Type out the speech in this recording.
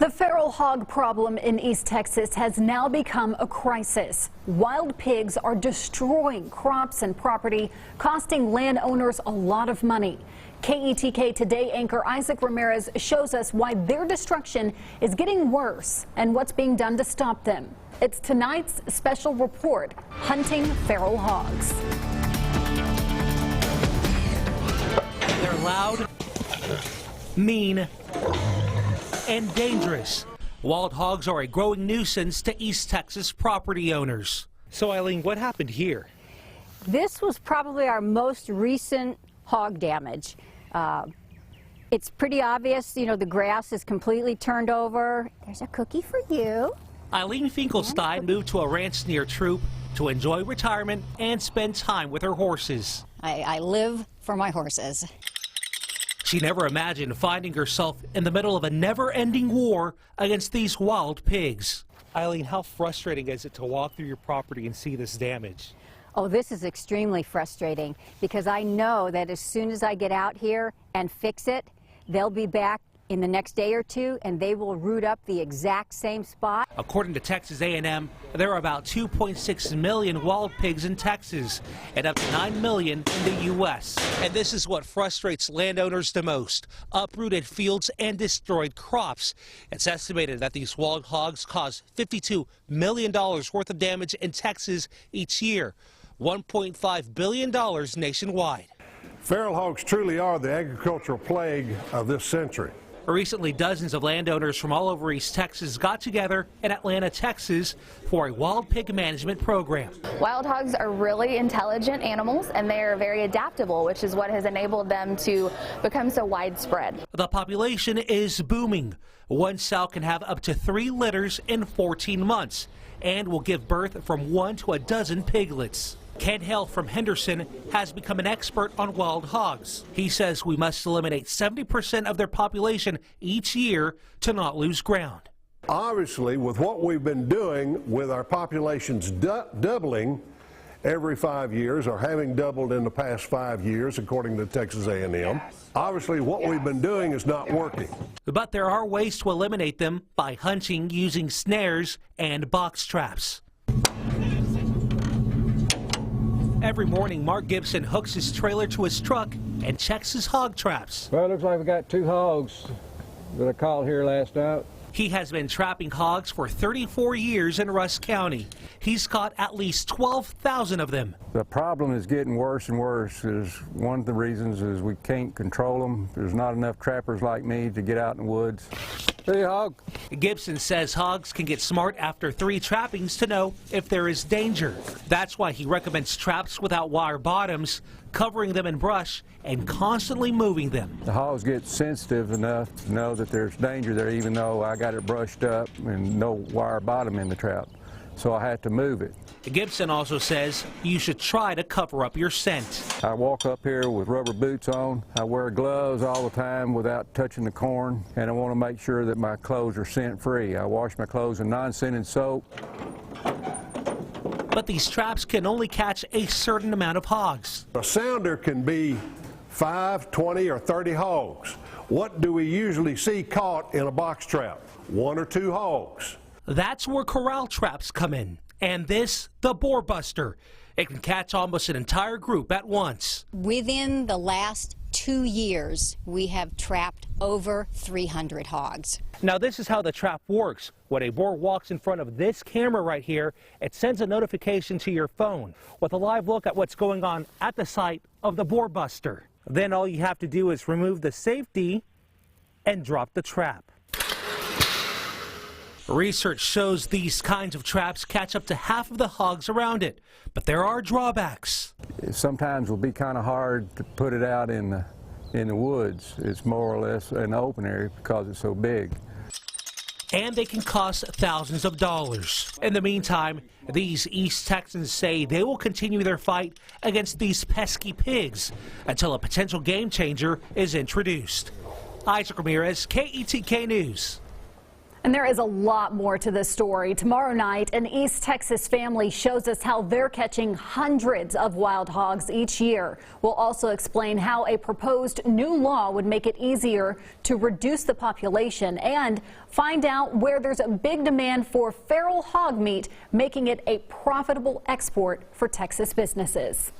The feral hog problem in East Texas has now become a crisis. Wild pigs are destroying crops and property, costing landowners a lot of money. KETK Today anchor Isaac Ramirez shows us why their destruction is getting worse and what's being done to stop them. It's tonight's special report, Hunting Feral Hogs. They're loud, mean, and dangerous. Wild hogs are a growing nuisance to East Texas property owners. So Eileen, what happened here? This was probably our most recent hog damage. It's pretty obvious, you know, the grass is completely turned over. There's a cookie for you. Eileen Finkelstein moved to a ranch near Troop to enjoy retirement and spend time with her horses. I live for my horses. She never imagined finding herself in the middle of a never-ending war against these wild pigs. Eileen, how frustrating is it to walk through your property and see this damage? Oh, this is extremely frustrating because I know that as soon as I get out here and fix it, they'll be back in the next day or two and they will root up the exact same spot. According to Texas A&M, there are about 2.6 million wild pigs in Texas and up to 9 million in the U.S. And this is what frustrates landowners the most: uprooted fields and destroyed crops. It's estimated that these wild hogs cause $52 million worth of damage in Texas each year, $1.5 billion nationwide. Feral hogs truly are the agricultural plague of this century. Recently, dozens of landowners from all over East Texas got together in Atlanta, Texas for a wild pig management program. Wild hogs are really intelligent animals and they are very adaptable, which is what has enabled them to become so widespread. The population is booming. One sow can have up to 3 litters in 14 months and will give birth from 1 to a dozen piglets. Ken Hale from Henderson has become an expert on wild hogs. He says we must eliminate 70% of their population each year to not lose ground. Obviously, with what we've been doing with our populations doubling every 5 years, or having doubled in the past 5 years, according to Texas A&M, obviously what we've been doing is not working. But there are ways to eliminate them by hunting using snares and box traps. Every morning, Mark Gibson hooks his trailer to his truck and checks his hog traps. Well, it looks like we got 2 hogs that I caught here last night. He has been trapping hogs for 34 years in Rusk County. He's caught at least 12,000 of them. The problem is getting worse and worse. One of the reasons is we can't control them. There's not enough trappers like me to get out in the woods. Hey, hog. Gibson says hogs can get smart after 3 trappings to know if there is danger. That's why he recommends traps without wire bottoms, covering them in brush, and constantly moving them. The hogs get sensitive enough to know that there's danger there, even though I got it brushed up and no wire bottom in the trap. So I had to move it. Gibson also says you should try to cover up your scent. I walk up here with rubber boots on. I wear gloves all the time without touching the corn, and I want to make sure that my clothes are scent-free. I wash my clothes in non-scented soap. But these traps can only catch a certain amount of hogs. A sounder can be 5, 20, or 30 hogs. What do we usually see caught in a box trap? 1 or 2 hogs. That's where corral traps come in. And this, the boar buster. It can catch almost an entire group at once. Within the last 2 years, we have trapped over 300 hogs. Now, this is how the trap works. When a boar walks in front of this camera right here, it sends a notification to your phone with a live look at what's going on at the site of the boar buster. Then all you have to do is remove the safety and drop the trap. Research shows these kinds of traps catch up to half of the hogs around it, but there are drawbacks. Sometimes it will be kind of hard to put it out in the woods. It's more or less an open area because it's so big. And they can cost thousands of dollars. In the meantime, these East Texans say they will continue their fight against these pesky pigs until a potential game changer is introduced. Isaac Ramirez, KETK News. And there is a lot more to this story. Tomorrow night, an East Texas family shows us how they're catching hundreds of wild hogs each year. We'll also explain how a proposed new law would make it easier to reduce the population and find out where there's a big demand for feral hog meat, making it a profitable export for Texas businesses.